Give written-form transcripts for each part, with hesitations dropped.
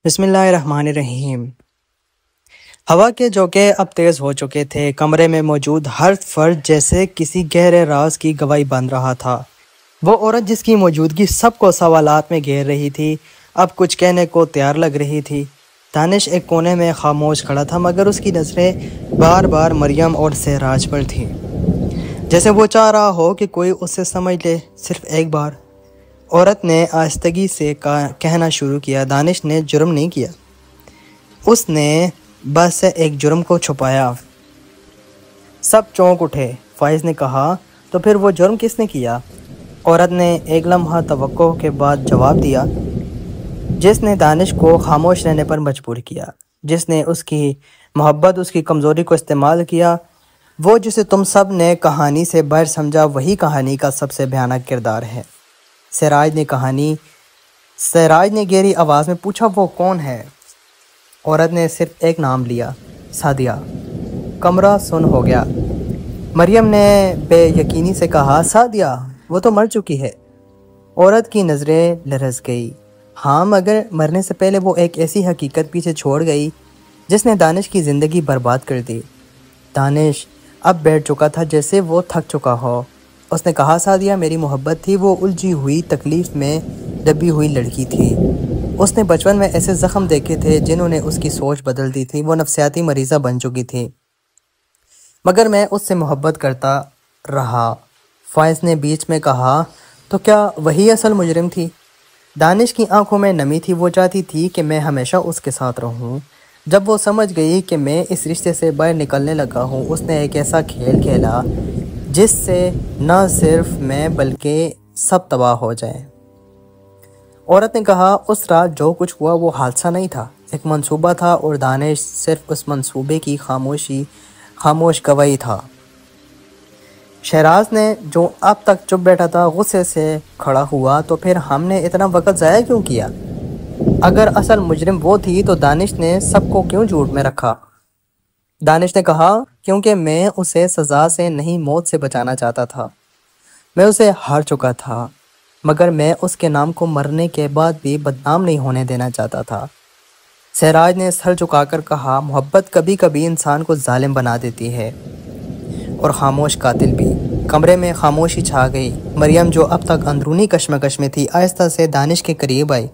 بسم اللہ الرحمن الرحیم۔ ہوا کے جھونکے اب تیز ہو چکے تھے۔ کمرے میں موجود ہر فرد جیسے کسی گہرے راز کی گواہی بن رہا تھا۔ وہ عورت جس کی موجودگی سب کو سوالات میں گھیر رہی تھی اب کچھ کہنے کو تیار لگ رہی تھی۔ دانش ایک کونے میں خاموش کھڑا تھا مگر اس کی نظریں بار بار مریم اور سراج پر تھیں، جیسے وہ چاہ رہا ہو کہ کوئی اسے سمجھ لے صرف ایک بار۔ عورت نے آہستگی سے کہنا شروع کیا، دانش نے جرم نہیں کیا، اس نے بس ایک جرم کو چھپایا۔ سب چونک اٹھے۔ فائز نے کہا، تو پھر وہ جرم کس نے کیا؟ عورت نے ایک لمحہ توقع کے بعد جواب دیا، جس نے دانش کو خاموش رہنے پر مجبور کیا، جس نے اس کی محبت، اس کی کمزوری کو استعمال کیا، وہ جسے تم سب نے کہانی سے باہر سمجھا، وہی کہانی کا سب سے بھیانک کردار ہے۔ سراج نے گہری آواز میں پوچھا، وہ کون ہے؟ عورت نے صرف ایک نام لیا، سعدیہ۔ کمرہ سن ہو گیا۔ مریم نے بے یقینی سے کہا، سعدیہ؟ وہ تو مر چکی ہے۔ عورت کی نظریں لرز گئی۔ ہاں، مگر مرنے سے پہلے وہ ایک ایسی حقیقت پیچھے چھوڑ گئی جس نے دانش کی زندگی برباد کر دی۔ دانش اب بیٹھ چکا تھا جیسے وہ تھک چکا ہو۔ اس نے کہا، سعدیہ میری محبت تھی، وہ الجھی ہوئی تکلیف میں دبی ہوئی لڑکی تھی۔ اس نے بچپن میں ایسے زخم دیکھے تھے جنہوں نے اس کی سوچ بدل دی تھی، وہ نفسیاتی مریضہ بن چکی تھی، مگر میں اس سے محبت کرتا رہا۔ فائز نے بیچ میں کہا، تو کیا وہی اصل مجرم تھی؟ دانش کی آنکھوں میں نمی تھی، وہ چاہتی تھی کہ میں ہمیشہ اس کے ساتھ رہوں۔ جب وہ سمجھ گئی کہ میں اس رشتے سے باہر نکلنے لگا ہوں، اس نے ایک ایسا کھیل کھیلا جس سے نہ صرف میں بلکہ سب تباہ ہو جائیں۔ عورت نے کہا، اس رات جو کچھ ہوا وہ حادثہ نہیں تھا، ایک منصوبہ تھا، اور دانش صرف اس منصوبے کی خاموش گواہی تھا۔ شہراز نے، جو اب تک چپ بیٹھا تھا، غصے سے کھڑا ہوا، تو پھر ہم نے اتنا وقت ضائع کیوں کیا؟ اگر اصل مجرم وہ تھی تو دانش نے سب کو کیوں جھوٹ میں رکھا؟ دانش نے کہا، کیونکہ میں اسے سزا سے نہیں موت سے بچانا چاہتا تھا۔ میں اسے ہار چکا تھا، مگر میں اس کے نام کو مرنے کے بعد بھی بدنام نہیں ہونے دینا چاہتا تھا۔ سراج نے سر جھکا کر کہا، محبت کبھی کبھی انسان کو ظالم بنا دیتی ہے، اور خاموش قاتل بھی۔ کمرے میں خاموشی چھا گئی۔ مریم، جو اب تک اندرونی کشمکش میں تھی، آہستہ سے دانش کے قریب آئی۔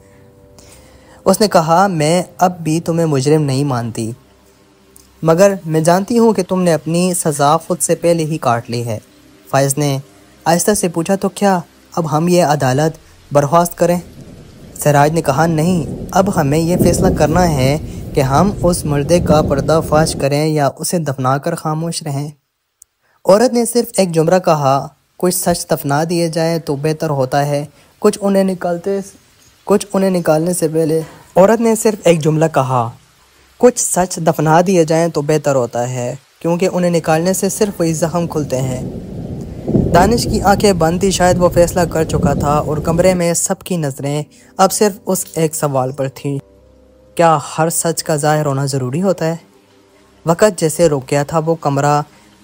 اس نے کہا، میں اب بھی تمہیں مجرم نہیں مانتی، مگر میں جانتی ہوں کہ تم نے اپنی سزا خود سے پہلے ہی کاٹ لی ہے۔ فائز نے آہستہ سے پوچھا، تو کیا اب ہم یہ عدالت برخواست کریں؟ سراج نے کہا، نہیں، اب ہمیں یہ فیصلہ کرنا ہے کہ ہم اس مردے کا پردہ فاش کریں یا اسے دفنا کر خاموش رہیں۔ عورت نے صرف ایک جملہ کہا، کچھ سچ دفنا دیے جائیں تو بہتر ہوتا ہے، کچھ انہیں نکالنے سے پہلے۔ عورت نے صرف ایک جملہ کہا، کچھ سچ دفنا دیے جائیں تو بہتر ہوتا ہے، کیونکہ انہیں نکالنے سے صرف وہی زخم کھلتے ہیں۔ دانش کی آنکھیں بند تھی، شاید وہ فیصلہ کر چکا تھا، اور کمرے میں سب کی نظریں اب صرف اس ایک سوال پر تھیں، کیا ہر سچ کا ظاہر ہونا ضروری ہوتا ہے؟ وقت جیسے رک گیا تھا، وہ کمرہ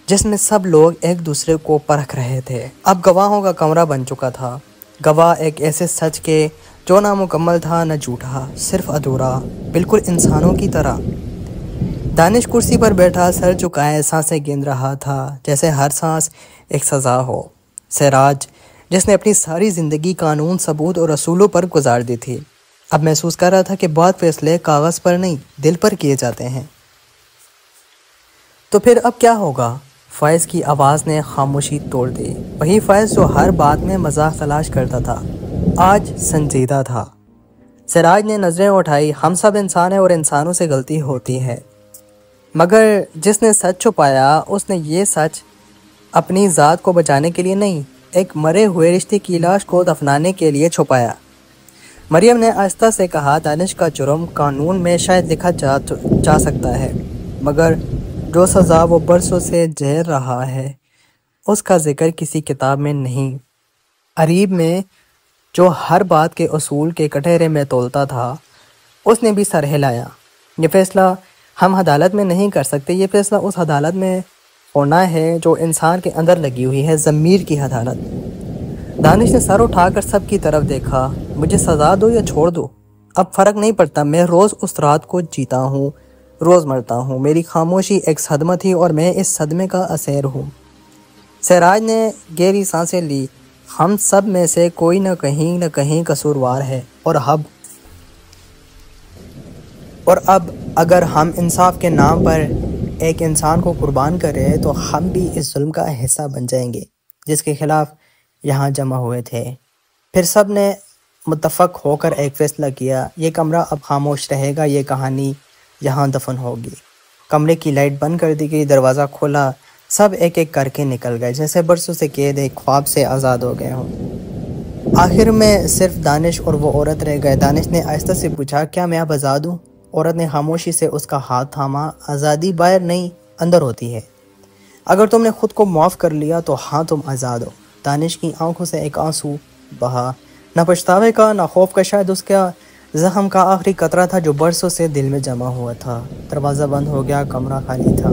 جس میں سب لوگ ایک دوسرے کو پرکھ رہے تھے اب گواہوں کا کمرہ بن چکا تھا۔ گواہ ایک ایسے سچ کے جو نہ مکمل تھا نہ جھوٹا، صرف ادھورا، بالکل انسانوں کی طرح۔ دانش کرسی پر بیٹھا، سر جھکائے، سانسیں گن رہا تھا جیسے ہر سانس ایک سزا ہو۔ سراج، جس نے اپنی ساری زندگی قانون، ثبوت اور اصولوں پر گزار دی تھی، اب محسوس کر رہا تھا کہ بہت فیصلے کاغذ پر نہیں، دل پر کیے جاتے ہیں۔ تو پھر اب کیا ہوگا؟ فائز کی آواز نے خاموشی توڑ دی، وہی فائز جو ہر بات میں مذاق تلاش کرتا تھا، آج سنجیدہ تھا۔ سراج نے نظریں اٹھائی، ہم سب انسان ہیں اور انسانوں سے غلطی ہوتی ہے، مگر جس نے سچ چھپایا، اس نے یہ سچ اپنی ذات کو بچانے کے لیے نہیں، ایک مرے ہوئے رشتے کی لاش کو دفنانے کے لیے چھپایا۔ مریم نے آہستہ سے کہا، دانش کا جرم قانون میں شاید لکھا جا سکتا ہے، مگر جو سزا وہ برسوں سے جھیل رہا ہے، اس کا ذکر کسی کتاب میں نہیں۔ عریب میں، جو ہر بات کے اصول کے کٹہرے میں تولتا تھا، اس نے بھی سر ہلایا۔ یہ فیصلہ ہم عدالت میں نہیں کر سکتے، یہ فیصلہ اس عدالت میں ہونا ہے جو انسان کے اندر لگی ہوئی ہے، ضمیر کی عدالت۔ دانش نے سر اٹھا کر سب کی طرف دیکھا، مجھے سزا دو یا چھوڑ دو، اب فرق نہیں پڑتا، میں روز اس رات کو جیتا ہوں، روز مرتا ہوں۔ میری خاموشی ایک صدمہ تھی اور میں اس صدمے کا اسیر ہوں۔ سراج نے گہری سانسیں لی۔ ہم سب میں سے کوئی نہ کہیں قصوروار ہے، اور اب اگر ہم انصاف کے نام پر ایک انسان کو قربان کریں تو ہم بھی اس ظلم کا حصہ بن جائیں گے جس کے خلاف یہاں جمع ہوئے تھے۔ پھر سب نے متفق ہو کر ایک فیصلہ کیا، یہ کمرہ اب خاموش رہے گا، یہ کہانی یہاں دفن ہوگی۔ کمرے کی لائٹ بند کر دی گئی، دروازہ کھولا، سب ایک ایک کر کے نکل گئے، جیسے برسوں سے قید ایک خواب سے آزاد ہو گئے ہوں۔ آخر میں صرف دانش اور وہ عورت رہ گئے۔ دانش نے آہستہ سے پوچھا، کیا میں اب آزاد ہوں؟ عورت نے خاموشی سے اس کا ہاتھ تھاما۔ آزادی باہر نہیں، اندر ہوتی ہے۔ اگر تم نے خود کو معاف کر لیا تو ہاں، تم آزاد ہو۔ دانش کی آنکھوں سے ایک آنسو بہا، نہ پچھتاوے کا نہ خوف کا، شاید اس کا زخم کا آخری قطرہ تھا جو برسوں سے دل میں جمع ہوا تھا۔ دروازہ بند ہو گیا، کمرہ خالی تھا۔